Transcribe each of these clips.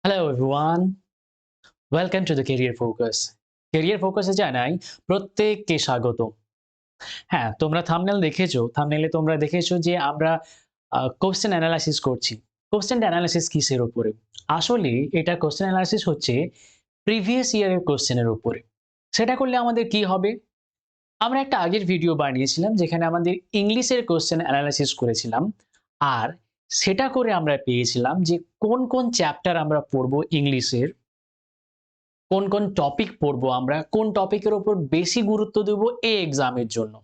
Hello everyone, welcome to the Career Focus. Career Focus এ জানাই প্রত্যেককে স্বাগত। হ্যাঁ, তোমরা থাম্বনেল দেখেছো। থাম্বনেলে তোমরা দেখেছো যে আমরা কোয়েশ্চেন অ্যানালাইসিস করছি। কোয়েশ্চেন অ্যানালাইসিস কিসের উপরে? আসলে এটা কোয়েশ্চেন অ্যানালাইসিস হচ্ছে প্রিভিয়াস ইয়ারের কোয়েশ্চেনের উপরে। সেটা করলে আমাদের কি হবে? আমরা একটা আগের ভিডিও বানিয়েছিলাম যেখানে আমাদের ইংলিশের কোয়েশ্চেন অ্যানালাইসিস করেছিলাম। আর সেটা করে আমরা পেয়েছিলাম যে কোন চ্যাপ্টার আমরা পড়বো ইংলিশের, কোন টপিক পড়বো আমরা, কোন টপিকের উপর বেশি গুরুত্ব দেবো এই এক্সামের জন্য।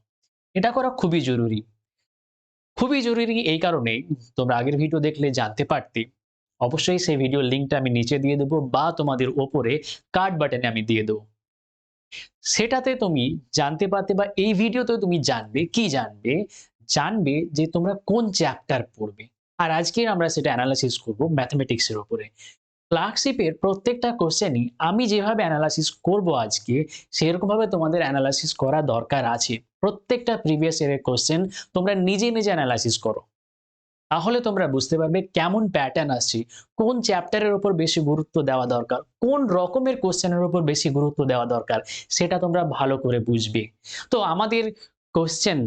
এটা করা খুবই জরুরি। খুবই জরুরি এই কারণেই তোমরা আগের ভিডিও দেখলে জানতে পারতে। অবশ্যই সেই ভিডিওর লিঙ্কটা আমি নিচে দিয়ে দেবো বা তোমাদের উপরে কার্ড বাটনে আমি দিয়ে দেবো। সেটাতে তুমি জানতে পারতে বা এই ভিডিওতে তুমি জানবে, কি জানবে? জানবে যে তোমরা কোন চ্যাপ্টার পড়বে। আর আজকে আমরা সেটা এনালাইসিস করব ম্যাথমেটিক্স এর উপরে। ক্লার্কশিপের প্রত্যেকটা কোশ্চেনই আমি যেভাবে অ্যানালাইসিস করব আজকে, সেরকমভাবে তোমাদের অ্যানালাইসিস করা দরকার আছে। প্রত্যেকটা প্রিভিয়াস ইয়ারের কোশ্চেন তোমরা নিজে অ্যানালাইসিস করো। তাহলে তোমরা বুঝতে পারবে কেমন প্যাটার্ন আসছে, কোন চ্যাপ্টারের উপর বেশি গুরুত্ব দেওয়া দরকার, কোন রকমের কোশ্চেনের উপর বেশি গুরুত্ব দেওয়া দরকার, সেটা তোমরা ভালো করে বুঝবে। তো আমাদের কোশ্চেন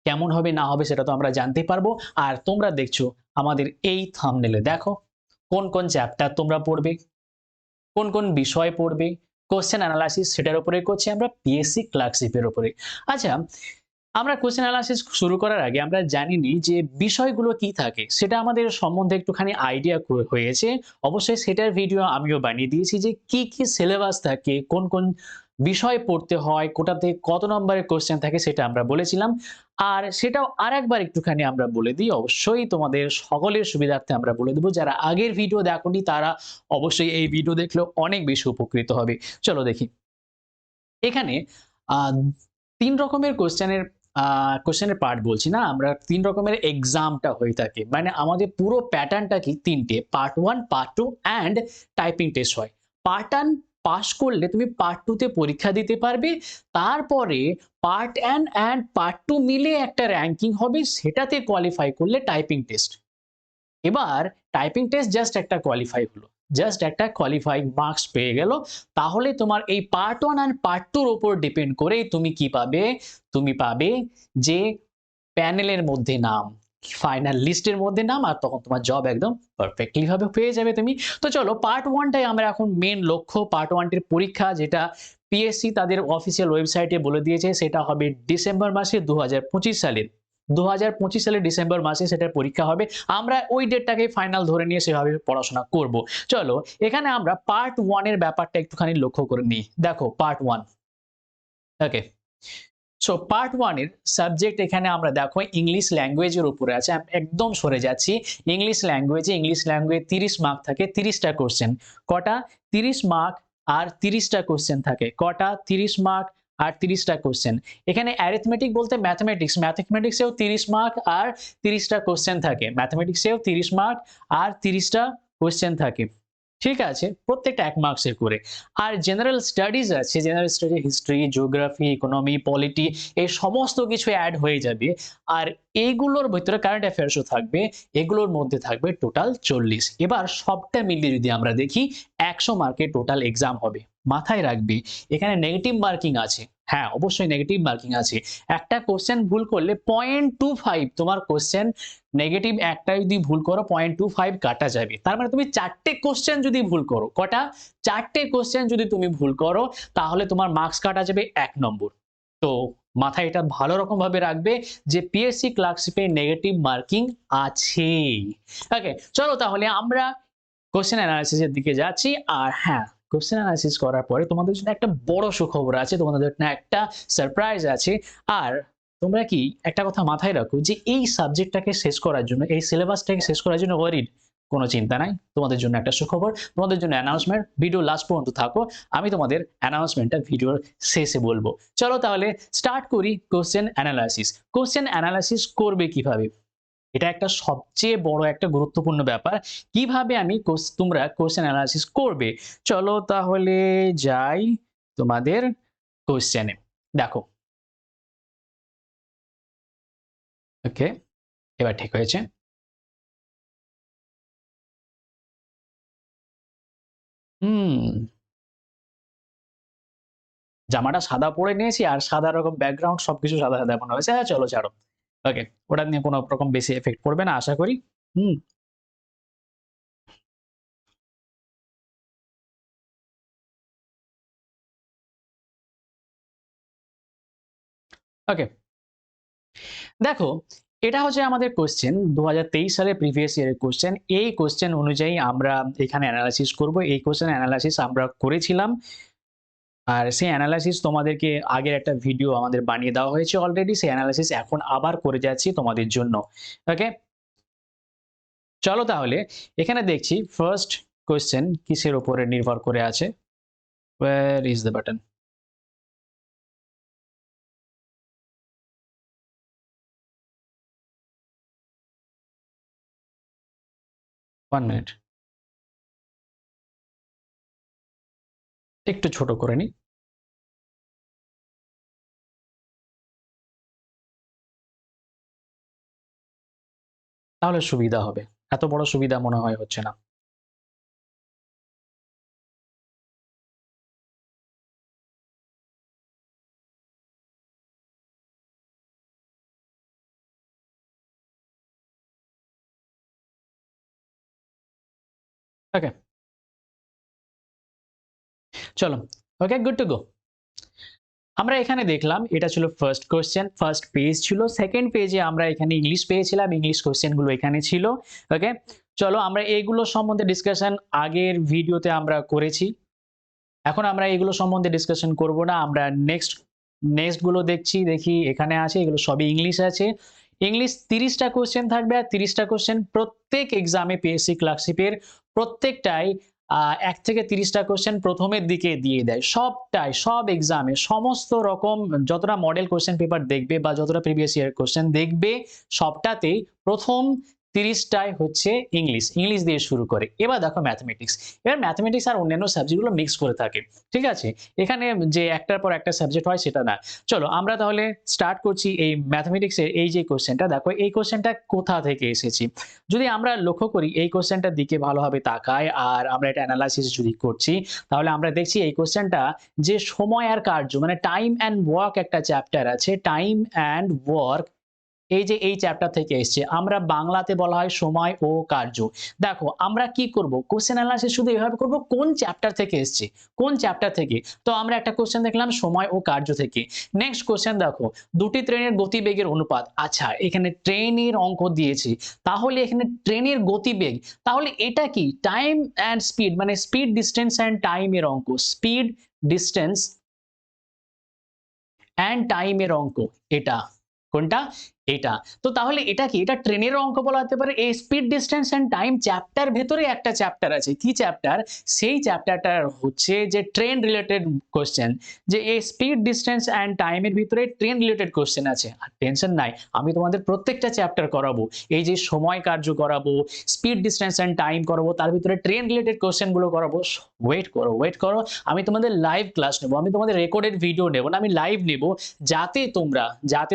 কেমন হবে না হবে সেটা তো আমরা জানতেই পারবো। আর তোমরা দেখছো আমাদের এই থাম্বনেলে দেখো কোন চ্যাপ্টার তোমরা পড়বে, কোন বিষয় পড়বে, কোয়েশ্চেন অ্যানালাইসিস সেটার উপরে করছি আমরা পিএসসি ক্লার্কশিপের উপরে। আচ্ছা, আমরা কোয়েশ্চেন অ্যানালাইসিস শুরু করার আগে আমরা জানি নি যে বিষয়গুলো কি থাকে। সেটা আমাদের সম্বন্ধে একটুখানি আইডিয়া হয়েছে। অবশ্যই সেটার ভিডিও আমিও বানিয়ে দিয়েছি যে কি সিলেবাস থাকে, কোন বিষয় পড়তে হয়, কোটাতে কত নম্বরের কোয়েশ্চেন থাকে সেটা আমরা বলেছিলাম। আর সেটাও আরেকবার একটুখানি আমরা বলে দিই। অবশ্যই তোমাদের সকলের সুবিধার্থে আমরা বলে দেব। যারা আগের ভিডিও দেখোনি তারা অবশ্যই এই ভিডিও দেখলেও অনেক বেশি উপকৃত হবে। চলো দেখি। এখানে আ ৩ রকমের কোয়েশ্চেনের পার্ট বলছি না, আমরা ৩ রকমের এক্সামটা হয়ে থাকে। মানে আমাদের পুরো প্যাটার্নটা কি ৩ টে। Part 1, part 2 and typing test হয়। পার্ট 1 পাস করলে তুমি পার্ট 2 তে পরীক্ষা দিতে পারবে। তারপরে পার্ট 1 অ্যান্ড পার্ট 2 মিলে একটা র‍্যাংকিং হবে, সেটাতে কোয়ালিফাই করলে টাইপিং টেস্ট। এবার টাইপিং টেস্ট জাস্ট একটা কোয়ালিফাই হলো। জাস্ট একটা কোয়ালিফাইং মার্কস পেয়ে গেল। তাহলে তোমার এই পার্ট 1 অ্যান্ড পার্ট 2 এর উপর ডিপেন্ড করে তুমি কি পাবে? তুমি পাবে যে প্যানেলের মধ্যে নাম, ফাইনাল লিস্টের মধ্যে নাম আর তখন তোমার জব একদম পারফেক্টলি ভাবে পেয়ে যাবে তুমি। তো চলো পার্ট 1 টাই আমরা এখন মেইন লক্ষ্য। পার্ট 1 টির পরীক্ষা যেটা পিএসসি তাদের অফিসিয়াল ওয়েবসাইটে বলে দিয়েছে সেটা হবে ডিসেম্বর মাসে ২০২৫ সালের। ২০২৫ সালের ডিসেম্বর মাসে সেটার পরীক্ষা হবে। আমরা ওই ডেটটাকে ফাইনাল ধরে নিয়ে সেভাবে পড়াশোনা করব। চলো এখানে আমরা পার্ট 1 এর ব্যাপারটা একটুখানি লক্ষ্য করে নিই। দেখো পার্ট 1, ওকে। সো পার্ট 1 এর সাবজেক্ট এখানে আমরা দেখো ইংলিশ ল্যাঙ্গুয়েজের উপরে আছে। আমি একদম সরে যাচ্ছি। ইংলিশ ল্যাঙ্গুয়েজ ৩০ মার্ক থাকে, ৩০ টা কোয়েশ্চেন। কটা? ৩০ মার্ক আর ৩০ টা কোয়েশ্চেন থাকে। কটা? ৩০ মার্ক আর ৩০ টা কোয়েশ্চেন। এখানে অ্যারিথমেটিক বলতে ম্যাথমেটিক্সেও ৩০ মার্ক আর ৩০ টা কোয়েশ্চেন থাকে। ম্যাথমেটিক্সেও ৩০ মার্ক আর ৩০ টা কোয়েশ্চেন থাকে। ঠিক আছে? প্রত্যেকটা ১ মার্কসের করে। আর জেনারেল স্টাডিজ আছে। General study history, geography, economy, polity এই সমস্ত কিছু এড হয়ে যাবে। আর এইগুলোর ভেতরে কারেন্ট অ্যাফেয়ার্স ও থাকবে। এগুলোর মধ্যে থাকবে টোটাল ৪০। এবার সবটা মিলিয়ে যদি আমরা দেখি ১০০ মার্কের টোটাল এক্সাম হবে। মাথায় রাখবি এখানে নেগেটিভ মার্কিং আছে। হ্যাঁ, অবশ্যই নেগেটিভ মার্কিং আছে। একটা কোয়েশ্চেন ভুল করলে 0.25 তোমার কোয়েশ্চেন নেগেটিভ একটা যদি ভুল করো 0.25 কাটা যাবে। তার মানে তুমি ৪ টে কোয়েশ্চেন যদি ভুল করো, কটা? ৪ টে কোয়েশ্চেন যদি তুমি ভুল করো তাহলে তোমার মার্কস কাটা যাবে ১ নম্বর। তো মাথায় এটা ভালো রকম ভাবে রাখবে যে পিএসসি ক্লার্কশিপে নেগেটিভ মার্কিং আছেই। ওকে, চলো তাহলে আমরা কোয়েশ্চেন অ্যানালাইসিস এর দিকে যাচ্ছি। আর হ্যাঁ, কোয়েশ্চেন অ্যানালাইসিস করার পরে তোমাদের জন্য একটা বড় সুখবর আছে, তোমাদের জন্য একটা সারপ্রাইজ আছে। আর তোমরা কি একটা কথা মাথায় রাখো যে এই সাবজেক্টটাকে শেষ করার জন্য, এই সিলেবাসটাকে শেষ করার জন্য ওয়ারিড কোনো চিন্তা নাই। তোমাদের জন্য একটা সুখবর, তোমাদের জন্য অ্যানাউন্সমেন্ট। ভিডিও লাস্ট পর্যন্ত থাকো। আমি তোমাদের অ্যানাউন্সমেন্টটা ভিডিওর শেষে বলবো। চলো তাহলে স্টার্ট করি কোয়েশ্চেন অ্যানালাইসিস। কোয়েশ্চেন অ্যানালাইসিস করবে কিভাবে? এটা একটা সবচেয়ে বড় একটা গুরুত্বপূর্ণ ব্যাপার। কিভাবে আমি তোমরা কোয়েশ্চেন অ্যানালাইসিস করবে? চলো তাহলে যাই তোমাদের কোয়েশ্চেনে। দেখো, ওকে, এবার ঠিক হয়েছে। হুম, জামাটা সাদা পরে নিয়েছি আর সাদা রকম ব্যাকগ্রাউন্ড সবকিছু সাদা, সাদা মনে হয়েছে। হ্যাঁ, চলো ছাড়ো। ওকে, ওটা নিয়ে কোন রকম বেশি ইফেক্ট পড়বে না আশা করি। হুম, ওকে। দেখো, এটা হচ্ছে আমাদের কোয়েশ্চেন ২০২৩ সালের প্রিভিয়াস ইয়ারের কোয়েশ্চেন। এই কোয়েশ্চেন অনুযায়ী আমরা এখানে এনালাইসিস করব। এই কোয়েশ্চেন এনালাইসিস আমরা করেছিলাম। আর সেই এনালাইসিস তোমাদেরকে আগের একটা ভিডিও আমাদের বানিয়ে দেওয়া হয়েছে অলরেডি। সেই এনালাইসিস এখন আবার করে যাচ্ছি তোমাদের জন্য। ওকে? চলো তাহলে এখানে দেখছি ফার্স্ট কোয়েশ্চেন কিসের উপরে নির্ভর করে আছে? Where is the button? 1 minute. একটু ছোট করে নিই। তাহলে সুবিধা হবে। এত বড় সুবিধা মনে হয় হচ্ছে না। ওকে, চলো। ওকে, গুড টু গো। আমরা এখানে দেখলাম এটা ছিল ফার্স্ট কোয়েশ্চেন, ফার্স্ট পেজ ছিল। সেকেন্ড পেজে আমরা এখানে ইংলিশ পেয়েছিলাম। ইংলিশ কোয়েশ্চেন গুলো এখানে ছিল। ওকে? চলো আমরা এইগুলো সম্বন্ধে ডিসকাশন আগের ভিডিওতে আমরা করেছি। এখন আমরা এগুলো সম্বন্ধে ডিসকাশন করব না। আমরা নেক্সট গুলো দেখছি। দেখি এখানে আছে এগুলো সবই ইংলিশ আছে। ইংলিশ ৩০ টা কোয়েশ্চেন থাকবে আর ৩০ টা কোয়েশ্চেন প্রত্যেক এক্সামে পিএসসি ক্লার্কশিপের প্রত্যেকটাই ১ থেকে ৩০ টা কোয়েশ্চেন প্রথমের দিকে দিয়ে দেয়। সবটাই সব এক্সামে সমস্ত রকম যতটা মডেল কোয়েশ্চেন পেপার দেখবে বা যতটা প্রিভিয়াস ইয়ার কোয়েশ্চেন দেখবে সবটাতেই প্রথম ৩০ টাই হচ্ছে ইংলিশ। ইংলিশ দিয়ে শুরু করে। এবার দেখো ম্যাথমেটিক্স। এবার ম্যাথমেটিক্স আর অন্যান্য সাবজেক্টগুলো মিক্স করে থাকে। ঠিক আছে? এখানে যে একটার পর একটা সাবজেক্ট হয় সেটা না। চলো আমরা তাহলে স্টার্ট করছি এই ম্যাথমেটিক্সের এই যে কোয়েশ্চেনটা দেখো এই কোয়েশ্চেনটা কোথা থেকে এসেছে? যদি আমরা লক্ষ্য করি এই কোয়েশ্চেনটার দিকে ভালোভাবে তাকাই আর আমরা এটা এনালাইসিস যদি করছি তাহলে আমরা দেখছি এই কোয়েশ্চেনটা যে সময় আর কার্য মানে টাইম অ্যান্ড ওয়ার্ক একটা চ্যাপ্টার আছে। টাইম অ্যান্ড ওয়ার্ক এই যে এই চ্যাপ্টার থেকে এসছে। আমরা বাংলাতে বলা হয় সময় ও কার্য। দেখো আমরা কি করব? কোয়েশ্চেন এনালাইসিস শুধু এভাবে করব কোন চ্যাপ্টার থেকে এসছে, কোন চ্যাপ্টার থেকে। তো আমরা একটা কোয়েশ্চেন দেখলাম সময় ও কার্য থেকে। নেক্সট কোয়েশ্চেন দেখো, দুটি ট্রেনের গতিবেগের অনুপাত। আচ্ছা এখানে ট্রেনের অঙ্ক দিয়েছে। তাহলে এখানে ট্রেনের গতিবেগ। তাহলে এটা কি? টাইম অ্যান্ড স্পিড মানে স্পিড, ডিসট্যান্স অ্যান্ড টাইম এর অঙ্ক। স্পিড, ডিসট্যান্স অ্যান্ড টাইম এর অঙ্ক এটা। কোনটা? এটা। তো তাহলে এটা কি? এটা ট্রেনের অঙ্ক বলা যেতে পারে। এই speed, distance and time chapter ভেতরে একটা চ্যাপ্টার আছে। কি চ্যাপ্টার? সেই চ্যাপ্টারটার হচ্ছে যে ট্রেন রিলেটেড কোয়েশ্চেন। যে এই স্পিড, ডিসট্যান্স অ্যান্ড টাইম এর ভিতরে ট্রেন রিলেটেড কোয়েশ্চেন আছে। আর টেনশন নাই। আমি তোমাদের প্রত্যেকটা চ্যাপ্টার করাবো। এই যে সময় কার্য করাবো, স্পিড, ডিসট্যান্স অ্যান্ড টাইম করাবো, তার ভিতরে ট্রেন রিলেটেড কোয়েশ্চেন গুলো করাবো। ওয়েট করো, ওয়েট করো। আমি তোমাদের লাইভ ক্লাস নেব। আমি তোমাদের রেকর্ডেড ভিডিও নেব না। আমি লাইভ নেব। যাতে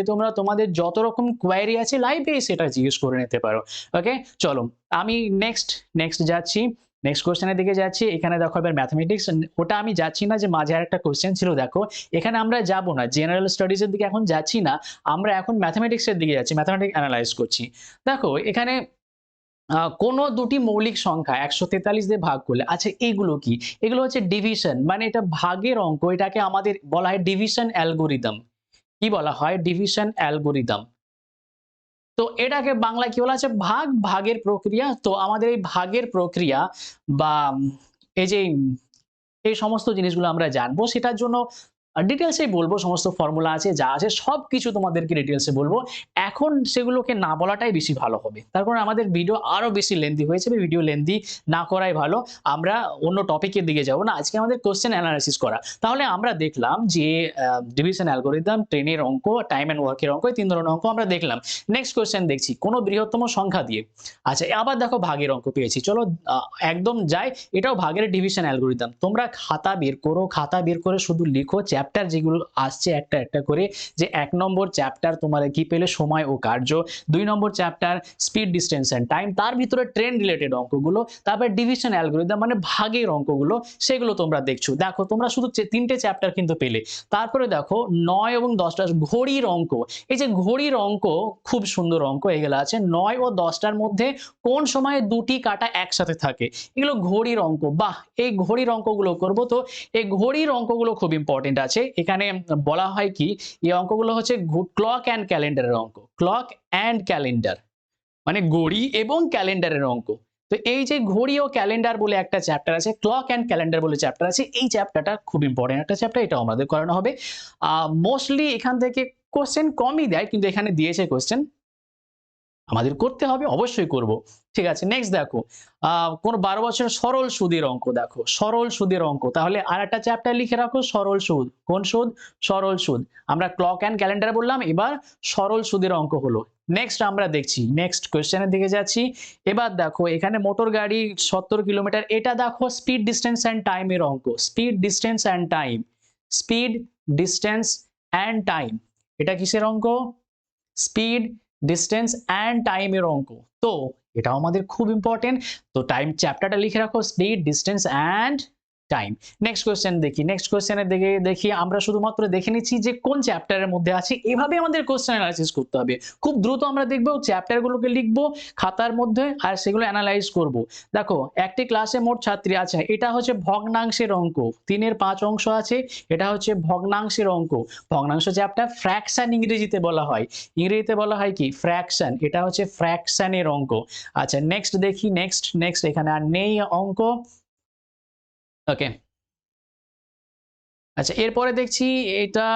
তোমরা তোমাদের যত রকম কোয়েরি আছে লাইভে সেটা জিজ্ঞেস করে নিতে পারো। ওকে? চলো আমি নেক্সট যাচ্ছি। নেক্সট কোয়েশ্চেনের দিকে যাচ্ছি। এখানে দেখো এবার ম্যাথমেটিক্স ওটা আমি যাচ্ছি না যে মাঝে আরেকটা কোয়েশ্চেন ছিল দেখো। এখানে আমরা যাব না। জেনারেল স্টাডিজ এর দিকে এখন যাচ্ছি না। আমরা এখন ম্যাথমেটিক্স এর দিকে যাচ্ছি। ম্যাথমেটিক্স এনালাইজ করছি। দেখো এখানে কোনো দুটি মৌলিক সংখ্যা ১৪৩ দিয়ে ভাগ করলে আচ্ছা এগুলো কি? এগুলো হচ্ছে ডিভিশন মানে এটা ভাগের অঙ্ক। এটাকে আমাদের বলা হয় ডিভিশন অ্যালগরিদম। কি বলা হয়? Division algorithm. তো এটাকে বাংলায় কি বলা আছে? ভাগের প্রক্রিয়া। তো আমাদের এই ভাগের প্রক্রিয়া বা এই যে এই সমস্ত জিনিসগুলো আমরা জানবো সেটার জন্য ডিটেইলসেই বলবো সমস্ত ফর্মুলা আছে, যা আছে সবকিছু তোমাদেরকে ডিটেইলসে বলবো। এখন সেগুলোকে না বলাটাই বেশি ভালো হবে। তার কারণ আমাদের ভিডিও আরো বেশি লেন্থি হয়ে যাবে। ভিডিও লেন্থি না করাই ভালো। আমরা অন্য টপিকের দিকে যাব না। আজকে আমাদের কোয়েশ্চেন এনালাইসিস করা। তাহলে আমরা দেখলাম যে ডিভিশন অ্যালগরিদম, ট্রেনের অঙ্ক, টাইম অ্যান্ড ওয়ার্ক এর অঙ্ক এই ৩ ধরনের অঙ্ক আমরা দেখলাম। নেক্সট কোয়েশ্চেন দেখছি কোন বৃহত্তম সংখ্যা দিয়ে। আচ্ছা আবার দেখো ভাগের অঙ্ক পেয়েছি। চলো একদম যাই। এটাও ভাগের ডিভিশন অ্যালগরিদম। তোমরা খাতা বের করো। খাতা বের করে শুধু লিখো চ্যাপ্টার যেগুলো আসছে একটা একটা করে, যে 1 নম্বর চ্যাপ্টার তোমার কি পেলে, সময় ও কার্য, 2 নম্বর chapter speed distance and time, তার ভিতরে ট্রেন রিলেটেড অঙ্কগুলো, তারপর ডিভিশন অ্যালগরিদম মানে ভাগের অঙ্কগুলো, সেগুলো তোমরা দেখছো। দেখো তোমরা শুধু 3টে চ্যাপ্টার কিন্তু পেলে। তারপরে দেখো 9 এবং 10টা ঘড়ির অঙ্ক। এই যে ঘড়ির অঙ্ক, খুব সুন্দর অঙ্ক এগুলো আছে। 9 ও 10টার মধ্যে কোন সময়ে দুটি কাঁটা একসাথে থাকে, এগুলো ঘড়ির অঙ্ক। বাহ, এই ঘড়ির অঙ্কগুলো করব। তো এই ঘড়ির অঙ্কগুলো খুব ইম্পর্টেন্ট আছে। এখানে বলা হয় কি, এই অঙ্কগুলো হচ্ছে ক্লক অ্যান্ড ক্যালেন্ডারের অঙ্ক। ক্লক অ্যান্ড ক্যালেন্ডার মানে ঘড়ি এবং ক্যালেন্ডারের অঙ্ক। তো এই যে ঘড়ি ও ক্যালেন্ডার বলে একটা চ্যাপ্টার আছে, ক্লক অ্যান্ড ক্যালেন্ডার বলে চ্যাপ্টার আছে, এই চ্যাপ্টারটা খুব ইম্পর্টেন্ট একটা চ্যাপ্টার, এটাও আমাদের করানো হবে। মোস্টলি এখান থেকে কোশ্চেন কমই দেয়, কিন্তু এখানে দিয়েছে কোশ্চেন, আমাদের করতে হবে, অবশ্যই করব। ঠিক আছে, নেক্সট দেখো কোন 12 বছরের সরল সুদের অঙ্ক। দেখো সরল সুদের অঙ্ক, তাহলে আর একটা চ্যাপ্টার লিখে রাখো, সরল সুদ। কোন সুদ? সরল সুদ। আমরা ক্লক অ্যান্ড ক্যালেন্ডার বললাম, এবার সরল সুদের অঙ্ক হলো। নেক্সট আমরা দেখছি, নেক্সট কোশ্চেনের দিকে যাচ্ছি। এবার দেখো এখানে মোটর গাড়ি 70 কিলোমিটার, এটা দেখো স্পিড ডিসটেন্স অ্যান্ড টাইমের অঙ্ক। Speed distance and time, speed distance and time, এটা কিসের অঙ্ক? স্পিড ডিসটেন্স অ্যান্ড টাইমের অঙ্ক। তো এটাও আমাদের খুব ইম্পর্টেন্ট। তো টাইম চ্যাপ্টারটা লিখে রাখো, speed distance and time. Next question দেখি, নেক্সট কোশ্চেনের দিকে দেখি। আমরা শুধুমাত্র দেখে নিচ্ছি যে কোন চ্যাপ্টারের মধ্যে আছে, এভাবে আমাদের কোশ্চেন অ্যানালাইসিস করতে হবে। খুব দ্রুত আমরা দেখবো, চ্যাপ্টারগুলোকে লিখবো খাতার মধ্যে আর সেগুলো অ্যানালাইজ করব। দেখো একটি ক্লাসে মোট ছাত্রী আছে, এটা হচ্ছে ভগ্নাংশের অঙ্ক। 3-এর 5 অংশ আছে, এটা হচ্ছে ভগ্নাংশের অঙ্ক। ভগ্নাংশ চ্যাপ্টার, ফ্র্যাকশন ইংরেজিতে বলা হয়। ইংরেজিতে বলা হয় কি? ফ্র্যাকশন। এটা হচ্ছে ফ্র্যাকশনের অঙ্ক। আচ্ছা নেক্সট দেখি, নেক্সট নেক্সট এখানে আর নেই অঙ্ক। ওকে, আচ্ছা এরপরে দেখছি এটা,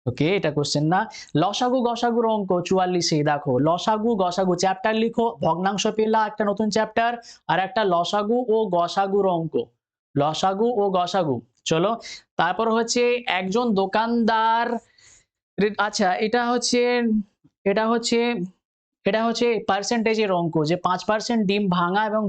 ওকে এটা কোশ্চেন না। লসাগু গসাগুর অঙ্ক 44। দেখো লসাগু গসাগু চ্যাপ্টার লিখো, ভগ্নাংশ পেলা একটা নতুন চ্যাপ্টার, আর একটা লসাগু ও গসাগুর অঙ্ক। লসাগু ও গসাগু, চলো। তারপর হচ্ছে একজন দোকানদার, আচ্ছা এটা হচ্ছে এটা হচ্ছে পার্সেন্টেজের অঙ্ক, যে 5% ডিম ভাঙা এবং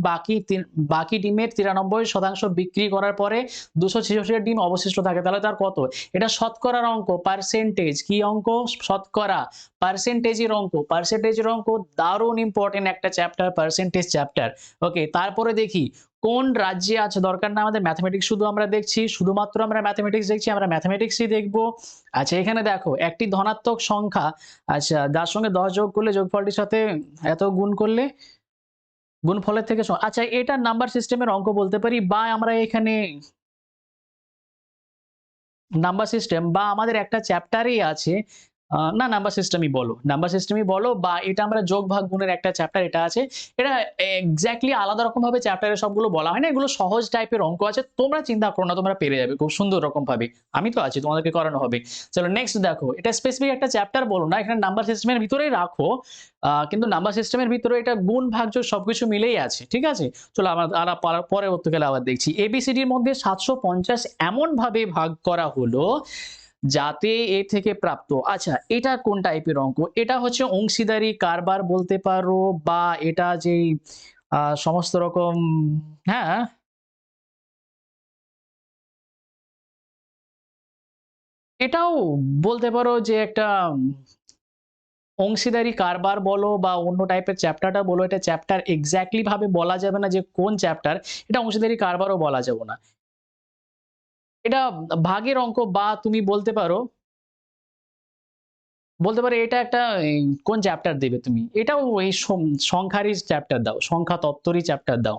বাকি ডিমের 93% বিক্রি করার পরে 266 ডিম অবশিষ্ট থাকে, তাহলে তার কত? এটা শতকরার অঙ্ক, পার্সেন্টেজ। কি অঙ্ক? শতকরা, পার্সেন্টেজের অঙ্ক। পার্সেন্টেজের অঙ্ক দারুণ ইম্পর্টেন্ট একটা চ্যাপ্টার, পার্সেন্টেজ চ্যাপ্টার। ওকে, তারপরে দেখি কোন রাজ্যে আছে, দরকার না আমাদের ম্যাথমেটিক্স, শুধু আমরা দেখছি, শুধুমাত্র আমরা ম্যাথমেটিক্স দেখছি, আমরা ম্যাথমেটিক্সই দেখবো। আচ্ছা এখানে দেখো একটি ধনাত্মক সংখ্যা, আচ্ছা যার সঙ্গে 10 যোগ করলে যোগফলটির সাথে এত গুণ করলে গুণফলের থেকে আচ্ছা এটা নাম্বার সিস্টেমের অঙ্ক বলতে পারি, বা আমরা এখানে নাম্বার সিস্টেম, বা আমাদের একটা চ্যাপ্টারই আছে, না নাম্বার সিস্টেমই বলো, নাম্বার সিস্টেমই বলো, বা এটা আমরা যোগ ভাগ গুণের একটা চ্যাপ্টার এটা আছে। এটা এক্স্যাক্টলি আলাদা রকম ভাবে চ্যাপ্টারে সবগুলো বলা হয় না, এগুলো সহজ টাইপের অঙ্ক আছে, তোমরা চিন্তা করো না, তোমরা পেরে যাবে খুব সুন্দর রকম ভাবে। আমি তো আছি, তোমাদেরকে করানো হবে। চলো নেক্সট দেখো, এটা স্পেসিফিক একটা চ্যাপ্টার বলো না, এখানে নাম্বার সিস্টেমের ভিতরেই রাখো, কিন্তু নাম্বার সিস্টেমের ভিতরে এটা গুণ ভাগ যোগ সবকিছু মিলেই আছে, ঠিক আছে। চলো আমরা পরবর্তীকালে আবার দেখছি। এবিসিডির মধ্যে 750 এমন ভাবে ভাগ করা হলো যাতে এ থেকে প্রাপ্ত, আচ্ছা এটা কোন টাইপের অঙ্ক? এটা হচ্ছে অংশীদারি কারবার বলতে পারো, বা এটা যেই সমস্ত রকম, হ্যাঁ এটাও বলতে পারো যে একটা অংশীদারি কারবার বলো বা অন্য টাইপের চ্যাপ্টারটা বলো, এটা চ্যাপ্টার এক্স্যাক্টলি ভাবে বলা যাবে না যে কোন চ্যাপ্টার, এটা অংশীদারি কারবারও বলা যাবে না। এটা ভাগের অঙ্ক, বা তুমি বলতে পারো এটা একটা কোন চ্যাপ্টার দেবে তুমি? এটাও এই সংখ্যারই চ্যাপ্টার দাও, সংখ্যা তত্ত্বরই চ্যাপ্টার দাও।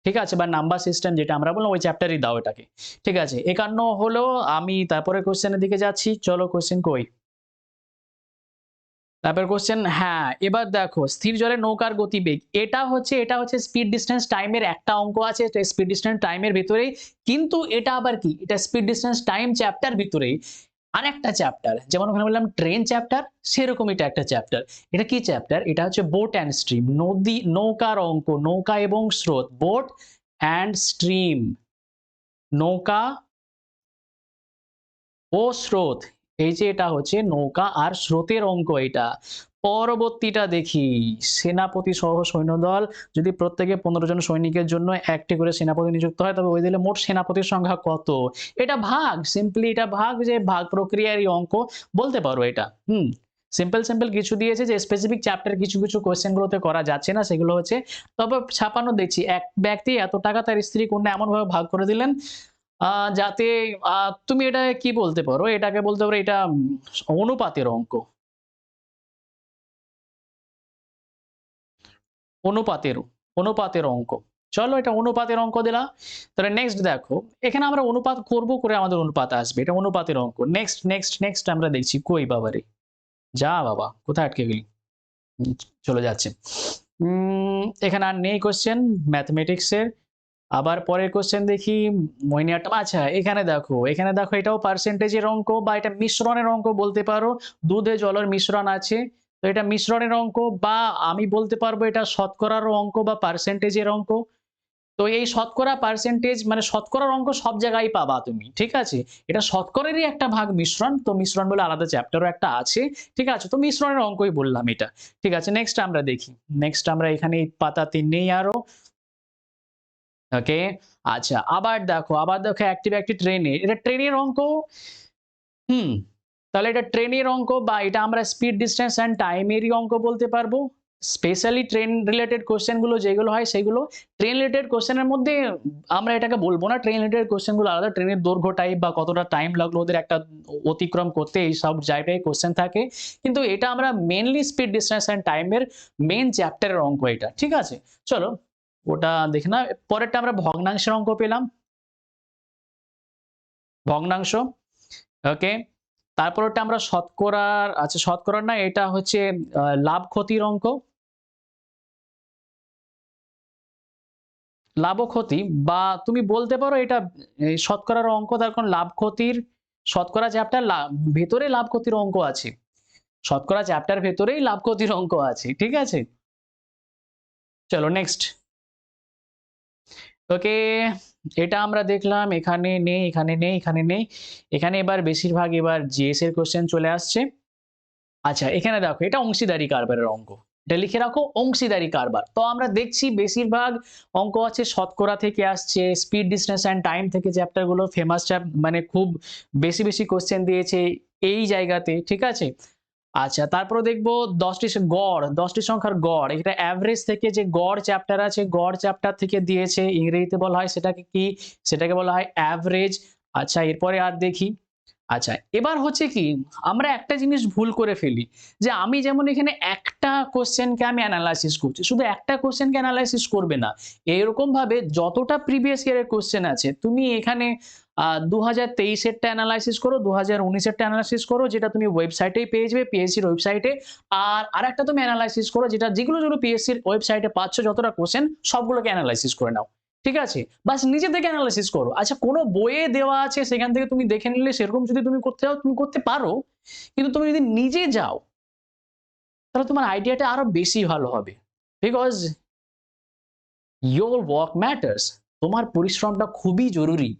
ঠিক আছে? বা নাম্বার সিস্টেম যেটা আমরা বললাম ওই চ্যাপ্টারই দাও এটাকে। ঠিক আছে? 51 হলো, আমি তারপরে কোয়েশ্চেনের দিকে যাচ্ছি। চলো কোয়েশ্চেন কই? তারপর কোয়েশ্চেন, হ্যাঁ, এবার দেখো স্থির জলে নৌকার গতিবেগ। এটা হচ্ছে স্পিড ডিসট্যান্স টাইমের একটা অঙ্ক আছে। এটা স্পিড ডিসট্যান্স টাইমের ভিতরেই। কিন্তু এটা আবার কি? এটা স্পিড ডিসট্যান্স টাইম চ্যাপ্টার ভিতরেই আরেকটা চ্যাপ্টার। যেমন ওখানে বললাম ট্রেন চ্যাপ্টার, সেরকম এটা একটা চ্যাপ্টার। এটা কি চ্যাপ্টার? এটা হচ্ছে বোট অ্যান্ড স্ট্রিম। নৌকার অঙ্ক, নৌকা এবং স্রোত। বোট অ্যান্ড স্ট্রিম, নৌকা ও স্রোত। এই যে এটা হচ্ছে নৌকা আর স্রোতের অঙ্ক এটা। পরবর্তীটা দেখি, সেনাপতি সহ সৈন্যদল যদি প্রত্যেকে 15 জন সৈনিকের জন্য একটি করে সেনাপতি নিযুক্ত হয় তবে ওই দলে মোট সেনাপতির সংখ্যা কত? এটা ভাগ, সিম্পলি এটা ভাগ, যে ভাগ প্রক্রিয়ারই অঙ্ক বলতে পারো এটা। সিম্পল কিছু দিয়েছে যে স্পেসিফিক চ্যাপ্টার কিছু কোয়েশ্চেন গুলোতে করা যাচ্ছে না, সেগুলো হচ্ছে। তবে 56 দেখছি, এক ব্যক্তি এত টাকা তার স্ত্রী কন্যা এমনভাবে ভাগ করে দিলেন যাতে তুমি এটা কি বলতে পারো? এটাকে বলতে পারো এটা অনুপাতের অঙ্ক। অনুপাতের অনুপাতের অঙ্ক। চলো এটা অনুপাতের অঙ্ক দিলাম। তাহলে নেক্সট দেখো, এখানে আমরা অনুপাত করব করে আমাদের অনুপাত আসবে। এটা অনুপাতের অঙ্ক। নেক্সট আমরা দেখছি, কই বাবারে! যা বাবা, কোথায় আটকে গেলি? উম চলে যাচ্ছে। এখানে আর নেই কোয়েশ্চেন ম্যাথমেটিক্স এর। আবার পরের কোয়েশ্চেন দেখি, মইনিয়াট্টাম। আচ্ছা এখানে দেখো এটাও পার্সেন্টেজের অঙ্ক বা এটা মিশ্রণের অঙ্ক বলতে পারো। দুধে জলের মিশ্রণ আছে। তো এটা মিশ্রণের অঙ্ক, বা আমি বলতে পারবো এটা শতকরারও অঙ্ক বা পার্সেন্টেজের অঙ্ক। তো এই শতকরা পার্সেন্টেজ মানে শতকরার অঙ্ক সব জায়গায় পাবা তুমি। ঠিক আছে? এটা শতকরারই একটা ভাগ মিশ্রণ। তো মিশ্রণ বলে আলাদা চ্যাপ্টারও একটা আছে। ঠিক আছে? তো মিশ্রণের অঙ্কই বললাম এটা। ঠিক আছে? নেক্সট আমরা দেখি। নেক্সট আমরা এখানে এই পাতাতে নেই আরো। ওকে। আচ্ছা আবার দেখো অ্যাক্টিভ ট্রেনের। এটা ট্রেনের অঙ্ক। হুম। তাহলে এটা ট্রেনের অঙ্ক বা এটা আমরা স্পিড ডিসট্যান্স অ্যান্ড টাইমেরই অঙ্ক বলতে পারবো। স্পেশালি ট্রেন রিলেটেড কোয়েশ্চেন গুলো যেগুলো হয় সেগুলো। ট্রেন রিলেটেড কোয়েশ্চেন এর মধ্যে আমরা এটাকে বলবো না। ট্রেন রিলেটেড কোয়েশ্চেন গুলো আলাদা। ট্রেনের দৈর্ঘ্য টাইপ বা কতটা টাইম লাগলো ওদের একটা অতিক্রম করতে, এই সব জায়গায় কোয়েশ্চেন থাকে। কিন্তু এটা আমরা মেইনলি স্পিড ডিসট্যান্স অ্যান্ড টাইমের মেইন চ্যাপ্টারের অঙ্ক এটা। ঠিক আছে? চলো ওটা দেখি না। পরেরটা আমরা ভগ্নাংশের অঙ্ক পেলাম। ভগ্নাংশ। ওকে। তারপরেরটা আমরা শতকরার, আচ্ছা শতকরার না, এটা হচ্ছে লাভ ক্ষতির অঙ্ক। লাভ ও ক্ষতি, বা তুমি বলতে পারো এটা শতকরার অঙ্ক, তার কারণ লাভ ক্ষতির শতকরা চ্যাপ্টার ভেতরে লাভ ক্ষতির অঙ্ক আছে। শতকরা চ্যাপ্টার ভেতরেই লাভ ক্ষতির অঙ্ক আছে। ঠিক আছে? চলো নেক্সট। ওকে। এটা আমরা দেখলাম, এখানে নেই, এখানে নেই, এখানে নেই। এখানে এবার বেশিরভাগ এবার জিএস এর কোয়েশ্চেন চলে আসছে। আচ্ছা এখানে দেখো এটা অংশীদারি কারবারের অঙ্ক। এটা লিখে রাখো, অংশীদারি কারবার। তো আমরা দেখছি বেশিরভাগ অঙ্ক আছে শতকরা থেকে আসছে, স্পিড ডিসট্যান্স অ্যান্ড টাইম থেকে চ্যাপ্টার গুলো ফেমাস মানে খুব বেশি কোয়েশ্চেন দিয়েছে এই জায়গাতে। ঠিক আছে? আচ্ছা তারপরে দেখবো 10টি গড়, 10টি সংখ্যার গড়। এটা এভারেজ থেকে যে গড় চ্যাপ্টার আছে, গড় চ্যাপ্টার থেকে দিয়েছে। ইংরেজিতে বলা হয় সেটাকে কি? সেটাকে বলা হয় এভারেজ। আচ্ছা এরপরে আর দেখি। আচ্ছা, এবার হচ্ছে কি আমরা একটা জিনিস ভুল করে ফেলি যে আমি যেমন এখানে একটা কোশ্চেনকে আমি এনালাইসিস করছি। শুধু একটা কোশ্চেনকে এনালাইসিস করবে না। এরকম ভাবে যতটা প্রিভিয়াস ইয়ারের কোশ্চেন আছে তুমি এখানে 2023 এরটা এনালাইসিস করো, 2019 এরটা এনালাইসিস করো, যেটা তুমি ওয়েবসাইটেই পেয়ে যাবে পিএসসির ওয়েবসাইটে। আর আরেকটা তুমি এনালাইসিস করো যেগুলো পিএসসির ওয়েবসাইটে পাচ্ছ যতটা কোশ্চেন সবগুলোকে এনালাইসিস করে নাও। ঠিক আছে? বাস নিজে থেকে এনালাইসিস করো। আচ্ছা কোন বইয়ে দেওয়া আছে সেখান থেকে তুমি দেখে নিলে, সেরকম যদি তুমি করতে চাও তুমি করতে পারো। কিন্তু তুমি যদি নিজে যাও তাহলে তোমার আইডিয়াটা আরো বেশি ভালো হবে। Because your work matters. তোমার পরিশ্রমটা খুবই জরুরি।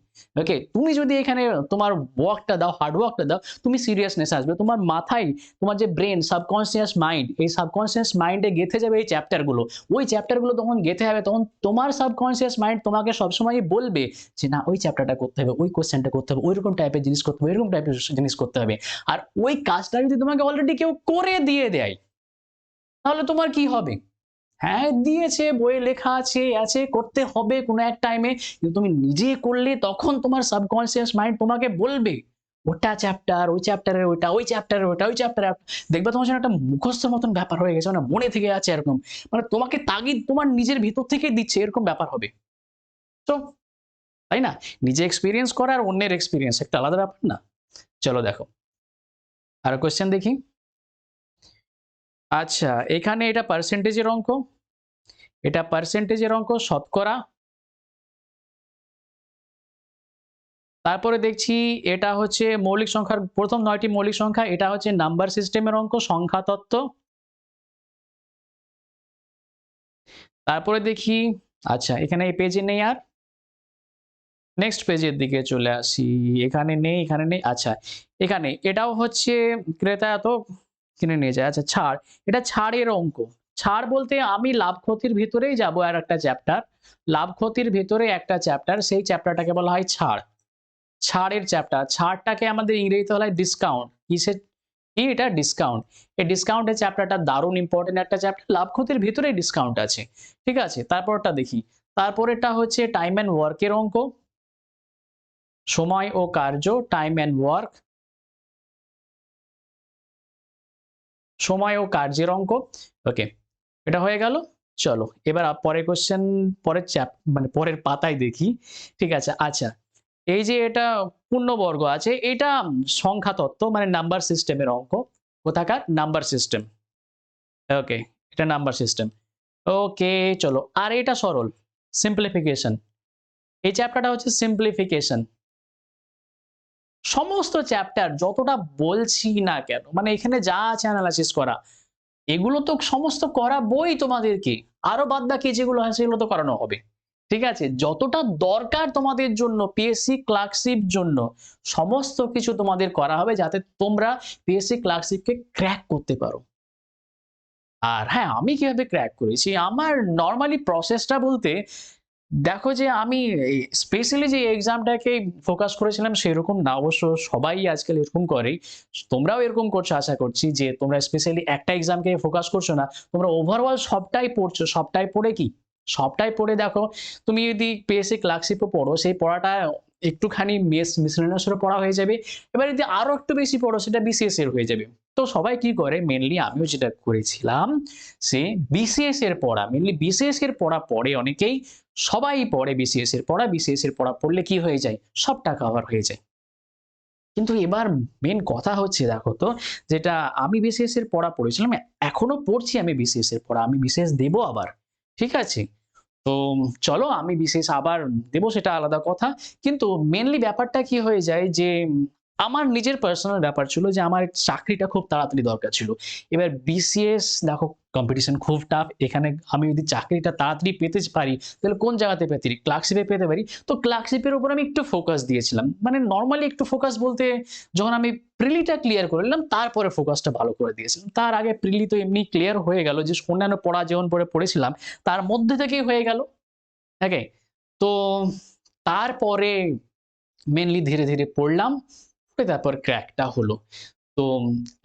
ওকে? তুমি যদি এখানে তোমার ওয়ার্কটা দাও, হার্ড ওয়ার্কটা দাও, তুমি সিরিয়াসনেস আসবে। তোমার মাথায় তোমার যে ব্রেইন, সাবকন্সিয়াস মাইন্ড, এই সাবকন্সিয়াস মাইন্ডে গেঁথে যাবে এই চ্যাপ্টারগুলো। ওই চ্যাপ্টারগুলো তখন গেঁথে যাবে, তখন তোমার সাবকন্সিয়াস মাইন্ড তোমাকে সবসময়ই বলবে যে না ওই চ্যাপ্টারটা করতে হবে, ওই কোয়েশ্চেনটা করতে হবে, ঐরকম টাইপের জিনিস করতে হবে, এরকম টাইপের জিনিস করতে হবে। আর ওই কাজটা যদি তোমাকে অলরেডি কেউ করে দিয়ে দেয়, তাহলে তোমার কি হবে? হ্যাঁ, দিয়েছে, বইয়ে লেখা আছে, করতে হবে কোনো এক টাইমে। কিন্তু তুমি নিজে করলে তখন তোমার সাবকন্সিয়াস মাইন্ড তোমাকে বলবে, ওটা চ্যাপ্টার, ওই চ্যাপ্টারের ওইটা, ওই চ্যাপ্টারের ওইটা, ওই চ্যাপ্টারের দেখবে তোমার যেন একটা মুখস্থর মতন ব্যাপার হয়ে গেছে। মানে মনে থেকে আছে এরকম। মানে তোমাকে তাগিদ তোমার নিজের ভিতর থেকেই দিচ্ছে, এরকম ব্যাপার হবে। তো তাই না? নিজে এক্সপেরিয়েন্স করা আর অন্যের এক্সপেরিয়েন্স একটা আলাদা ব্যাপার না? চলো দেখো। আরো কোয়েশ্চেন দেখি। আচ্ছা, এখানে এটা পার্সেন্টেজের অঙ্ক। এটা পার্সেন্টেজের অঙ্ক, শতকরা। তারপরে দেখছি এটা হচ্ছে মৌলিক সংখ্যার প্রথম ৯ টি মৌলিক সংখ্যা। এটা হচ্ছে নাম্বার সিস্টেমের অঙ্ক, সংখ্যা তত্ত্ব। তারপরে দেখি, আচ্ছা এখানে এই পেজে নেই আর। নেক্সট পেজের দিকে চলে আসি। এখানে নেই, এখানে নেই। আচ্ছা, এখানে এটাও হচ্ছে ক্রেতা এত কিনে নিয়ে যায়। আচ্ছা ছাড়, এটা ছাড়ের অঙ্ক। ছাড় বলতে আমি লাভ ক্ষতির ভিতরেই যাবো আরেকটা চ্যাপ্টার। লাভ ক্ষতির ভেতরে একটা চ্যাপ্টার, সেই চ্যাপ্টারটাকে বলা হয় ছাড়। ছাড়ের চ্যাপ্টার। ছাড়টাকে আমাদের ইংরেজিতে বলা হয় ডিসকাউন্ট। কিসের কি এটা? ডিসকাউন্ট। এই ডিসকাউন্টের চ্যাপ্টারটা দারুণ ইম্পোর্টেন্ট একটা চ্যাপ্টার। লাভ ক্ষতির ভিতরেই ডিসকাউন্ট আছে। ঠিক আছে? তারপরটা দেখি। তারপরেরটা হচ্ছে টাইম অ্যান্ড ওয়ার্ক এর অঙ্ক। সময় ও কার্য, টাইম অ্যান্ড ওয়ার্ক, সময় ও কার্যের অঙ্ক। ওকে, এটা হয়ে গেল। চলো এবার পরের কোশ্চেন, পরের মানে পরের পাতায় দেখি। ঠিক আছে? আচ্ছা, এই যে এটা পূর্ণবর্গ আছে, এটা সংখ্যা তত্ত্ব মানে নাম্বার সিস্টেমের অঙ্ক। কোথাকার? Number system. ওকে, এটা নাম্বার সিস্টেম। ওকে, চলো। আর এটা সরল, সিম্পলিফিকেশন। এই চ্যাপ্টারটা হচ্ছে সিম্পলিফিকেশন। সমস্ত চ্যাপ্টার যতটা বলছি না কেন, মানে এখানে যা আছে অ্যানালাইসিস করা, এগুলো তো সমস্ত করাবোই তোমাদেরকে। আরো বাদবাকি যেগুলো আছে সেগুলো তো করানো হবে। ঠিক আছে? যতটা দরকার তোমাদের জন্য পিএসসি ক্লার্কশিপ জন্য সমস্ত কিছু তোমাদের করা হবে যাতে তোমরা পিএসসি ক্লার্কশিপকে ক্র্যাক করতে পারো। আর হ্যাঁ, আমি কিভাবে ক্র্যাক করেছি, আমার নরমালি প্রসেসটা বলতে দেখো যে আমি স্পেশালি যে এক্সামটাকে ফোকাস করেছিলাম সেরকম না। অবশ্য সবাই আজকাল এরকম করেই। তোমরাও এরকম করছো আশা করছি যে তোমরা স্পেশালি একটা এক্সামকে ফোকাস করছো না। তোমরা ওভারঅল সবটাই পড়ছো। সবটাই পড়ে কি? সবটাই পড়ে দেখো, তুমি যদি পিএসসি ক্লার্কশিপও পড়ো, সেই পড়াটা একটুখানি মিসেলেনিয়াস এর পড়া হয়ে যাবে। এবার যদি আরো একটু বেশি পড়ো সেটা বিসিএস এর হয়ে যাবে। তো সবাই কি করে, মেইনলি আমিও যেটা করেছিলাম, সে বিসিএস এর পড়া, মেইনলি বিসিএস এর পড়া পড়ে অনেকেই। সবাই পড়ে বিসিএস এর পড়া। বিসিএস এর পড়া পড়লে কি হয়ে যায়? সবটা কভার হয়ে যায়। কিন্তু এবার মেইন কথা হচ্ছে দেখো তো, যেটা আমি বিসিএস এর পড়া পড়েছিলাম, এখনো পড়ছি আমি বিসিএস এর পড়া। আমি বিসিএস দেব আবার। ঠিক আছে? তো চলো আমি বিসিএস আবার দেব সেটা আলাদা কথা। কিন্তু মেইনলি ব্যাপারটা কি হয়ে যায় যে আমার নিজের পার্সোনাল ব্যাপার ছিল যে আমার চাকরিটা খুব তাড়াতাড়ি দরকার ছিল। এবার বিসিএস দেখো, কম্পিটিশন খুব টাফ। এখানে আমি যদি চাকরিটা তাড়াতাড়ি পেতে পারি তাহলে কোন জায়গাতে পেতে পারি? ক্লার্কশিপে পেতে পারি। তো ক্লার্কশিপের উপর আমি একটু ফোকাস দিয়েছিলাম। মানে নরমালি একটু ফোকাস বলতে, যখন আমি প্রিলিটা ক্লিয়ার করে নিলাম তারপরে ফোকাসটা ভালো করে দিয়েছিলাম। তার আগে প্রিলি তো এমনি ক্লিয়ার হয়ে গেল, যে অন্যান্য পড়া যেমন পড়েছিলাম তার মধ্যে থেকেই হয়ে গেল। ওকে? তো তারপরে মেইনলি ধীরে, ধীরে পড়লাম। পড়ে তারপর ক্র্যাকটা হলো। তো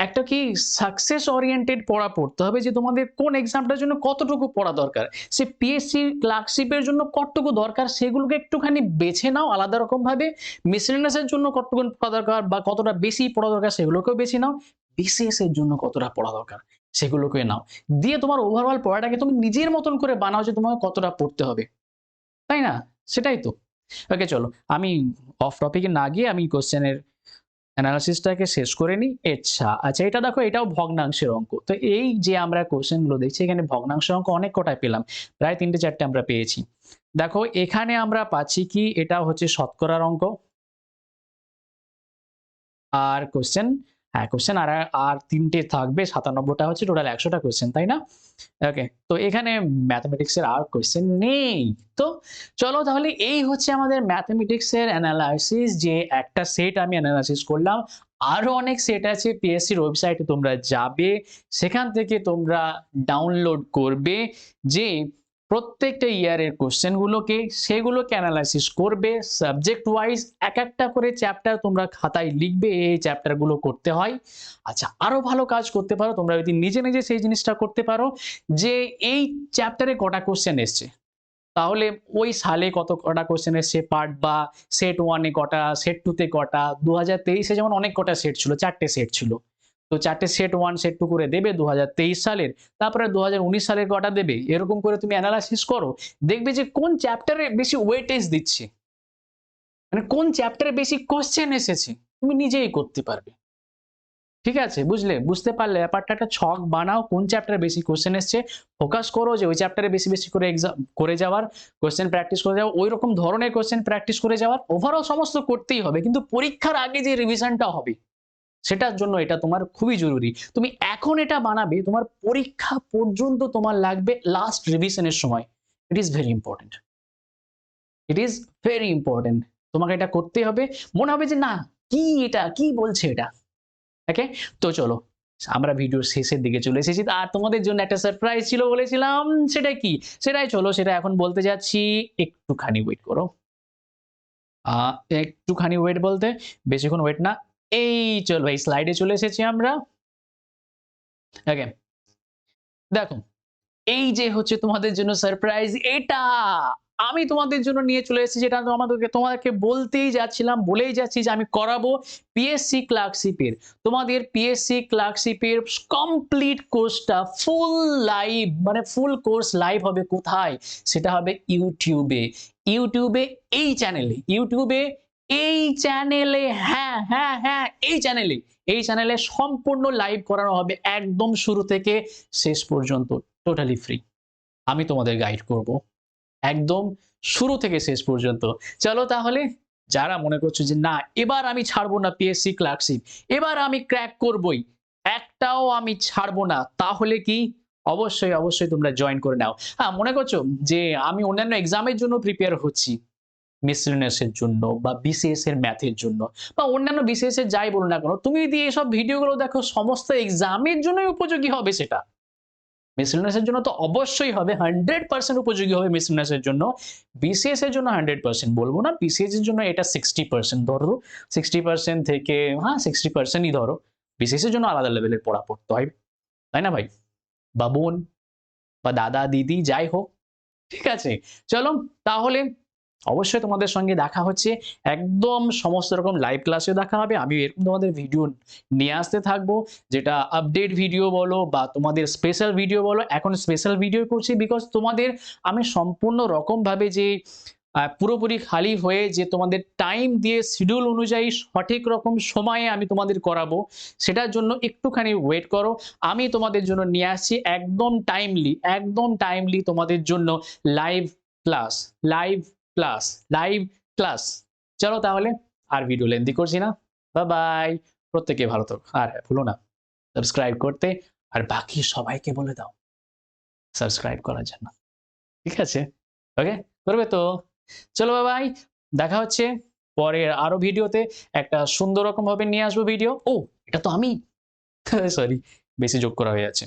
একটা কি সাকসেস ওরিয়েন্টেড পড়া পড়তে হবে, যে তোমাদের কোন এক্সামটার জন্য কতটুকু পড়া দরকার। সে পিএসসি ক্লার্কশিপের জন্য কতটুকু দরকার সেগুলোকে একটুখানি বেছে নাও আলাদা রকমভাবে। মিসেলেনিয়াস এর জন্য কতটুকুন পড়া দরকার বা কতটা বেশি পড়া দরকার সেগুলোকেও বেছে নাও। বিসিএস এর জন্য কতটা পড়া দরকার সেগুলোকে নাও। দিয়ে তোমার ওভারঅল পড়াটাকে তুমি নিজের মতন করে বানাও যে তোমাকে কতটা পড়তে হবে। তাই না? সেটাই তো। ওকে, চলো আমি অফ টপিক এ না গিয়ে আমি কোয়েশ্চেনের অ্যানালিসিসটাকে শেষ করে নিই। আচ্ছা এটা দেখো, এটাও ভগ্নাংশের অঙ্ক। তো এই যে আমরা কোয়েশ্চেন গুলো দেখছি এখানে ভগ্নাংশের অঙ্ক অনেক কটাই পেলাম। প্রায় ৩-৪টে আমরা পেয়েছি। দেখো এখানে আমরা পাচ্ছি কি, এটা হচ্ছে শতকরার অঙ্ক। আর কোয়েশ্চেন, হ্যাঁ কোয়েশ্চেন আর ৩টে থাকবে। ৯৭টা হচ্ছে টোটাল ১০০টা কোয়েশ্চেন, তাই না? ওকে, তো এখানে ম্যাথমেটিক্স এর আর কোয়েশ্চেন নেই। তো চলো তাহলে এই হচ্ছে আমাদের ম্যাথমেটিক্স এর অ্যানালাইসিস, যে একটা সেট আমি অ্যানালাইসিস করলাম। আরো অনেক সেট আছে, পিএসসির ওয়েবসাইটে তোমরা যাবে, সেখান থেকে তোমরা ডাউনলোড করবে, যে প্রত্যেকটা ইয়ারের কোশ্চেন গুলোকে, সেগুলোকে অ্যানালাইসিস করবে সাবজেক্ট ওয়াইজ। একটা করে চ্যাপ্টার তোমরা খাতায় লিখবে, এই চ্যাপ্টার গুলো করতে হয়। আচ্ছা, আরো ভালো কাজ করতে পারো তোমরা যদি নিজে নিজে সেই জিনিসটা করতে পারো, যে এই চ্যাপ্টারে কটা কোশ্চেন এসছে, তাহলে ওই সালে কত কটা কোশ্চেন এসছে পার্ট, বা সেট 1 এ কটা, সেট 2 তে কটা। ২০২৩ এ যেমন অনেক কটা সেট ছিল, ৪টে সেট ছিল। তো ৪টে সেট 1 সেট 2 করে দেবে ২০২৩ সালের। তারপরে ২০১৯ সালের কটা দেবে। এরকম করে তুমি এনালাইসিস করো। দেখবে যে কোন চ্যাপ্টারে বেশি ওয়েটেজ দিচ্ছে। মানে কোন চ্যাপ্টারে বেশি কোশ্চেন এসেছে। তুমি নিজেই করতে পারবে। ঠিক আছে? বুঝলে? বুঝতে পারলে ব্যাপারটা, একটা ছক বানাও কোন চ্যাপ্টারে বেশি কোশ্চেন এসছে। ফোকাস করো যে ওই চ্যাপ্টারে বেশি, বেশি করে করে যাওয়ার, কোশ্চেন প্র্যাকটিস করে যাওয়া, ঐরকম ধরনের কোশ্চেন প্র্যাকটিস করে যাওয়ার। ওভারঅল সমস্ত করতেই হবে। কিন্তু পরীক্ষার আগে যে রিভিশনটা হবে সেটার জন্য এটা তোমার খুবই জরুরি। তুমি এখন এটা বানাবে, তোমার পরীক্ষা পর্যন্ত তোমার লাগবে লাস্ট রিভিশনের সময়। It is very important. It is very important. তোমাকে এটা করতে হবে, মনে হবে যে না কি এটা কি বলছে এটা। ওকে, তো চলো আমরা ভিডিওর শেষের দিকে চলে এসেছি, আর তোমাদের জন্য একটা সারপ্রাইজ ছিল বলেছিলাম, সেটা কি, সেটাই চলো সেটা এখন বলতে যাচ্ছি। একটুখানি ওয়েট করো। একটুখানি ওয়েট বলতে বেশিক্ষণ ওয়েট না, এই চলো এই স্লাইডে চলে এসেছি আমরা। ওকে, দেখো এই যে হচ্ছে তোমাদের জন্য সারপ্রাইজ, এটা আমি তোমাদের জন্য নিয়ে চলে এসেছি, যেটা তোমাদেরকে বলতেই যাচ্ছিলাম, বলেই যাচ্ছি যে আমি করাবো পিএসসি ক্লার্কশিপের। তোমাদের পিএসসি ক্লার্কশিপের কমপ্লিট কোর্সটা ফুল লাইভ, মানে ফুল কোর্স লাইভ হবে কোথায়, সেটা হবে ইউটিউবে। ইউটিউবে এই চ্যানেলে, ইউটিউবে এই চ্যানেলে, হ্যাঁ হ্যাঁ হ্যাঁ এই চ্যানেলে সম্পূর্ণ লাইভ করানো হবে একদম শুরু থেকে শেষ পর্যন্ত, টোটালি ফ্রি। আমি তোমাদের গাইড করব একদম শুরু থেকে শেষ পর্যন্ত। চলো তাহলে, যারা মনে করছো যে না এবার আমি ছাড়বো না পিএসসি ক্লার্কশিপ, এবার আমি ক্র্যাক করবই, একটাও আমি ছাড়বো না, তাহলে কি অবশ্যই অবশ্যই তোমরা জয়েন করে নাও। হ্যাঁ, মনে করছো যে আমি অন্যান্য এক্সামের জন্য প্রিপেয়ার হচ্ছি, মিসেলেনিয়াস এর জন্য বা বিসিএস এর ম্যাথের জন্য বা অন্যান্য বিসিএস এর যাই বলো না কেন, তুমি যদি এসব ভিডিওগুলো দেখো সমস্ত এক্সামের জন্যই উপযোগী হবে সেটা। মিসেলেনিয়াস এর জন্য তো অবশ্যই হবে, 100% উপযোগী হবে মিসেলেনিয়াস এর জন্য। বিসিএস এর জন্য 100% বলবো না, বিসিএস এর জন্য এটা 60% ধরো, 60% থেকে হ্যাঁ 60%ই ধরো। বিসিএস এর জন্য আলাদা লেভেলের পড়া পড়তে হয়, তাই না ভাই, বা বোন বা দাদা দিদি যাই হোক। ঠিক আছে, চলো তাহলে অবশ্যই তোমাদের সঙ্গে দেখা হচ্ছে, একদম সমস্ত রকম লাইভ ক্লাসে দেখা হবে। আমি এরকম তোমাদের ভিডিও নিয়ে আসতে থাকবো, যেটা আপডেট ভিডিও বলো বা তোমাদের স্পেশাল ভিডিও বলো। এখন স্পেশাল ভিডিও করছি বিকজ তোমাদের আমি সম্পূর্ণ রকমভাবে যে পুরোপুরি খালি হয়ে যে তোমাদের টাইম দিয়ে শিডিউল অনুযায়ী সঠিক রকম সময়ে আমি তোমাদের করাবো, সেটার জন্য একটুখানি ওয়েট করো। আমি তোমাদের জন্য নিয়ে আসছি একদম টাইমলি, একদম টাইমলি তোমাদের জন্য live class, live class, live class. চলো তাহলে আর ভিডিও লেন্দি করছি না, বাই বাই, প্রত্যেকে ভালো থাকো, আর হ্যাঁ ভুলো না সাবস্ক্রাইব করতে, আর বাকি সবাইকে বলে দাও সাবস্ক্রাইব করার জন্য, ঠিক আছে? ওকে, করবে তো? চলো বাই বাই, দেখা হচ্ছে পরের আরো ভিডিওতে, একটা সুন্দর রকম ভাবে নিয়ে আসবো ভিডিও। ও এটা তো আমি সরি, বেশি যোগ করা হয়ে যাচ্ছে।